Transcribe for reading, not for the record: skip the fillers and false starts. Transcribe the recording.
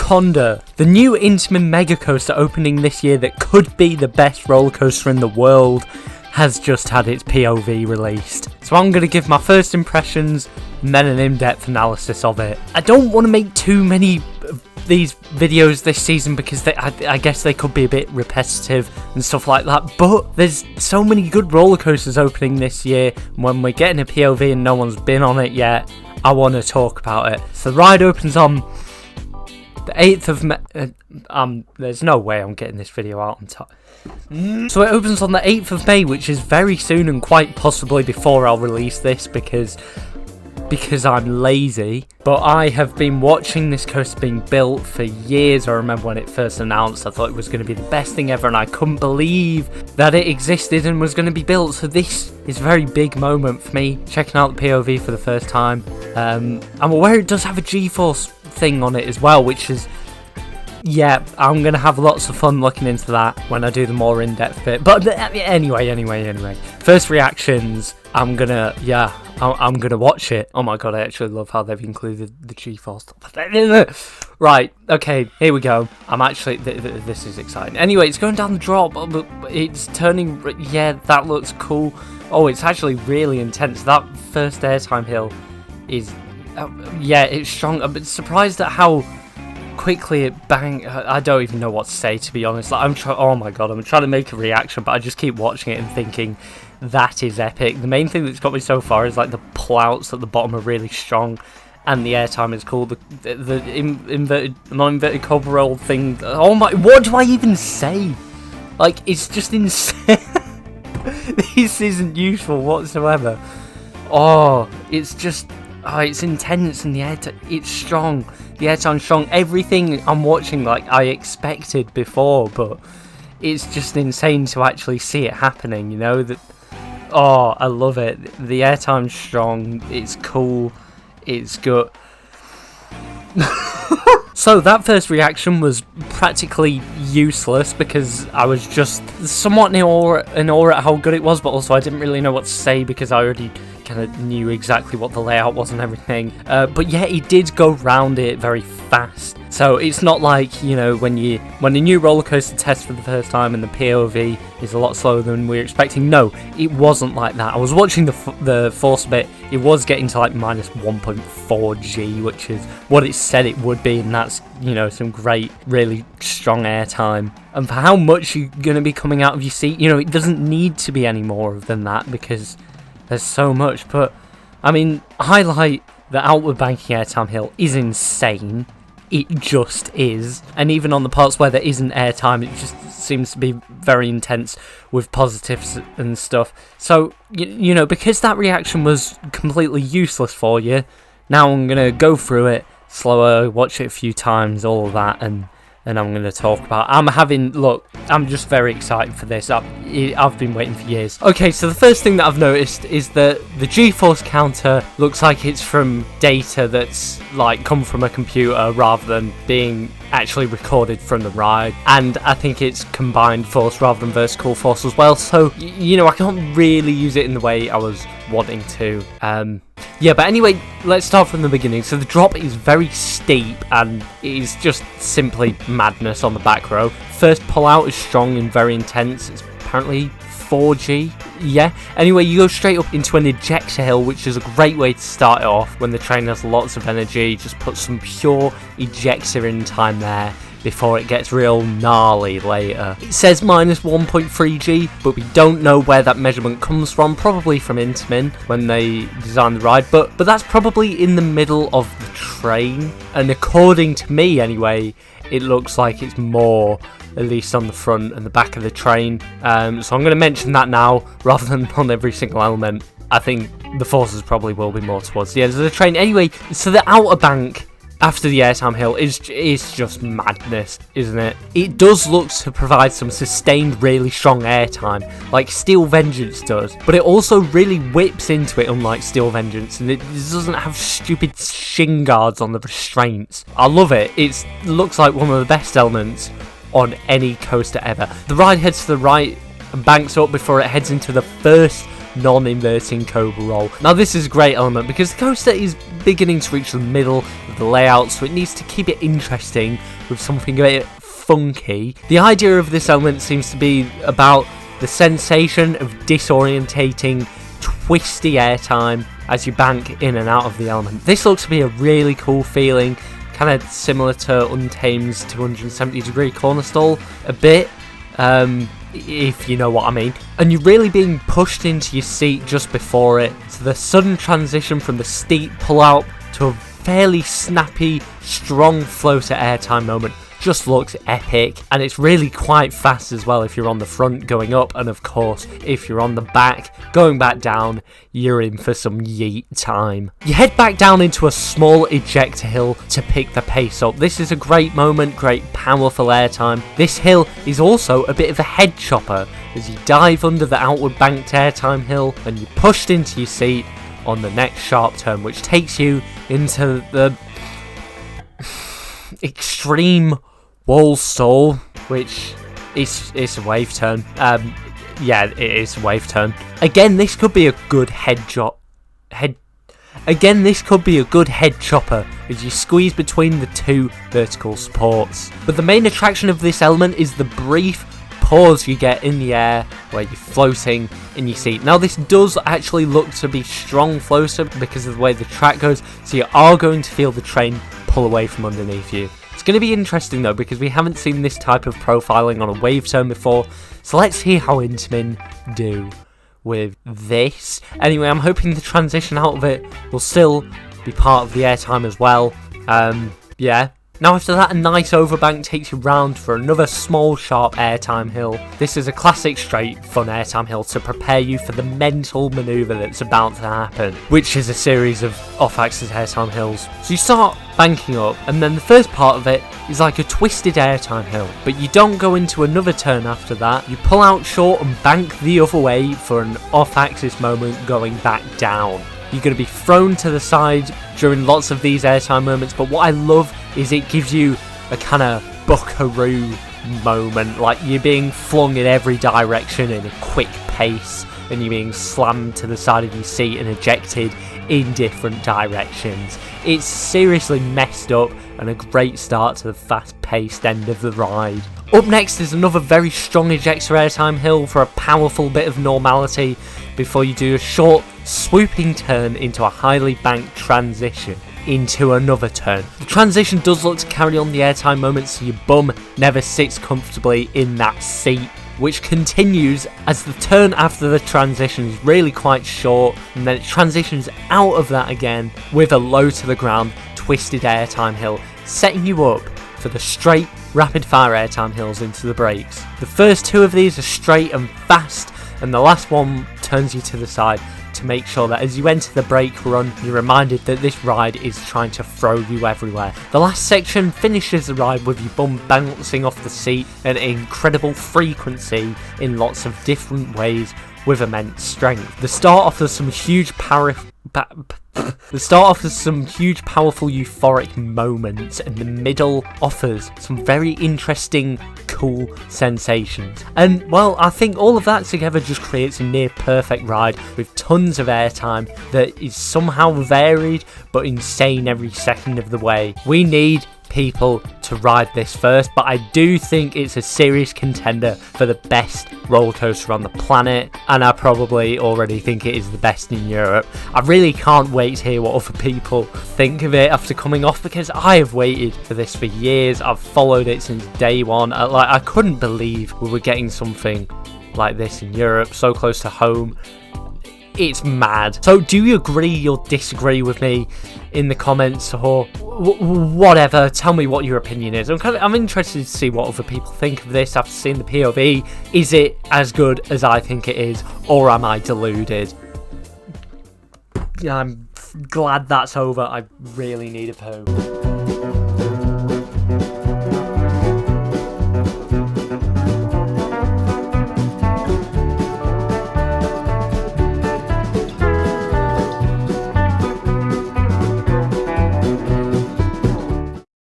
Kondaa, the new Intamin mega coaster opening this year that could be the best roller coaster in the world, has just had its POV released. So I'm going to give my first impressions and then an in-depth analysis of it. I don't want to make too many of these videos this season because I guess they could be a bit repetitive and stuff like that, but there's so many good roller coasters opening this year, and when we're getting a POV and no one's been on it yet, I want to talk about it. So the ride opens on the 8th of May. There's no way I'm getting this video out on time. So it opens on the 8th of May, which is very soon and quite possibly before I'll release this because I'm lazy. But I have been watching this coaster being built for years. I remember when it first announced, I thought it was going to be the best thing ever, and I couldn't believe that it existed and was going to be built. So this is a very big moment for me, checking out the POV for the first time. I'm aware it does have a G-Force thing on it as well, which is, yeah, I'm going to have lots of fun looking into that when I do the more in-depth bit. But anyway. First reactions, I'm going to watch it. Oh my god, I actually love how they've included the G-Force stuff. Right, okay, here we go. I'm actually, this is exciting. Anyway, it's going down the drop, but it's turning, yeah, that looks cool. Oh, it's actually really intense. That first airtime hill is, yeah, it's strong. I'm surprised at how quickly it bang. I don't even know what to say, to be honest. Like, oh my god, I'm trying to make a reaction, but I just keep watching it and thinking that is epic. The main thing that's got me so far is like the plouts at the bottom are really strong, and the airtime is cool. The non-inverted cobra roll thing. Oh my, what do I even say? Like, it's just insane. This isn't useful whatsoever. Oh, it's just, oh, it's intense, and it's strong. The airtime's strong. Everything I'm watching, like, I expected before, but it's just insane to actually see it happening, you know? Oh, I love it. The airtime's strong. It's cool. It's good. So that first reaction was practically useless because I was just somewhat in awe at how good it was, but also I didn't really know what to say because I already kind of knew exactly what the layout was and everything. But yeah, he did go round it very fast. So it's not like, you know, when a new roller coaster tests for the first time and the POV is a lot slower than we were expecting. No, it wasn't like that. I was watching the force bit. It was getting to like minus 1.4 G, which is what it said it would be, and that's, you know, some great, really strong airtime. And for how much you're going to be coming out of your seat, you know, it doesn't need to be any more than that because there's so much. But, I mean, highlight the outward banking airtime hill is insane. It just is. And even on the parts where there isn't airtime, it just seems to be very intense with positives and stuff. So, you know, because that reaction was completely useless for you, now I'm going to go through it slower, watch it a few times, all of that, and I'm going to talk about. I'm just very excited for this. I've been waiting for years. Okay, so the first thing that I've noticed is that the G-Force counter looks like it's from data that's like come from a computer rather than being actually recorded from the ride, and I think it's combined force rather than vertical force as well, so you know, I can't really use it in the way I was wanting to. Yeah, but anyway, let's start from the beginning. So the drop is very steep and it is just simply madness on the back row. First pull out is strong and very intense. It's apparently 4G. Yeah. Anyway, you go straight up into an ejector hill, which is a great way to start it off when the train has lots of energy. Just put some pure ejector in time there before it gets real gnarly later. It says minus 1.3 G, but we don't know where that measurement comes from, probably from Intamin when they designed the ride, but that's probably in the middle of the train, and according to me anyway, it looks like it's more, at least on the front and the back of the train. So I'm going to mention that now, rather than on every single element. I think the forces probably will be more towards the end of the train. Anyway, so the outer bank after the airtime hill is just madness, isn't it? It does look to provide some sustained, really strong airtime, like Steel Vengeance does, but it also really whips into it, unlike Steel Vengeance, and it doesn't have stupid shin guards on the restraints. I love it. It looks like one of the best elements on any coaster ever. The ride heads to the right and banks up before it heads into the first non-inverting cobra roll. Now this is a great element because the coaster is beginning to reach the middle of the layout, so it needs to keep it interesting with something a bit funky. The idea of this element seems to be about the sensation of disorientating, twisty airtime as you bank in and out of the element. This looks to be a really cool feeling, kind of similar to Untamed's 270-degree corner stall a bit, if you know what I mean. And you're really being pushed into your seat just before it, so the sudden transition from the steep pull-out to a fairly snappy, strong flow to airtime moment just looks epic, and it's really quite fast as well if you're on the front going up, and of course if you're on the back going back down, you're in for some yeet time. You head back down into a small ejector hill to pick the pace up. This is a great moment, great powerful airtime. This hill is also a bit of a head chopper as you dive under the outward banked airtime hill and you're pushed into your seat on the next sharp turn, which takes you into the extreme wall stall, which is a wave turn. Yeah, it is a wave turn. Again, this could be a good head chopper as you squeeze between the two vertical supports. But the main attraction of this element is the brief pause you get in the air where you're floating in your seat. Now this does actually look to be strong floater because of the way the track goes, so you are going to feel the train pull away from underneath you. It's going to be interesting though because we haven't seen this type of profiling on a wave turn before, so let's see how Intamin do with this. Anyway, I'm hoping the transition out of it will still be part of the airtime as well. Yeah. Now after that, a nice overbank takes you round for another small sharp airtime hill. This is a classic straight fun airtime hill to prepare you for the mental manoeuvre that's about to happen, which is a series of off-axis airtime hills. So you start banking up, and then the first part of it is like a twisted airtime hill, but you don't go into another turn after that. You pull out short and bank the other way for an off-axis moment going back down. You're going to be thrown to the side during lots of these airtime moments, but what I love is it gives you a kind of buckaroo moment, like you're being flung in every direction in a quick pace, and you're being slammed to the side of your seat and ejected in different directions. It's seriously messed up and a great start to the fast-paced end of the ride. Up next is another very strong ejector airtime hill for a powerful bit of normality before you do a short swooping turn into a highly banked transition into another turn. The transition does look to carry on the airtime moments, so your bum never sits comfortably in that seat, which continues as the turn after the transition is really quite short, and then it transitions out of that again with a low to the ground twisted airtime hill, setting you up for the straight rapid fire airtime hills into the brakes. The first two of these are straight and fast, and the last one turns you to the side to make sure that as you enter the brake run, you're reminded that this ride is trying to throw you everywhere. The last section finishes the ride with your bum bouncing off the seat at an incredible frequency in lots of different ways with immense strength. The start offers some huge powerful euphoric moments, and the middle offers some very interesting, cool sensations. And well, I think all of that together just creates a near perfect ride with tons of airtime that is somehow varied but insane every second of the way. We need people to ride this first, but I do think it's a serious contender for the best roller coaster on the planet, and I probably already think it is the best in Europe. I really can't wait to hear what other people think of it after coming off, because I have waited for this for years. I've followed it since day one. I couldn't believe we were getting something like this in Europe, so close to home. It's mad. So do you agree or disagree with me in the comments, or whatever? Tell me what your opinion is. I'm interested to see what other people think of this after seeing the POV. Is it as good as I think it is, or am I deluded? I'm glad that's over. I really need a poo.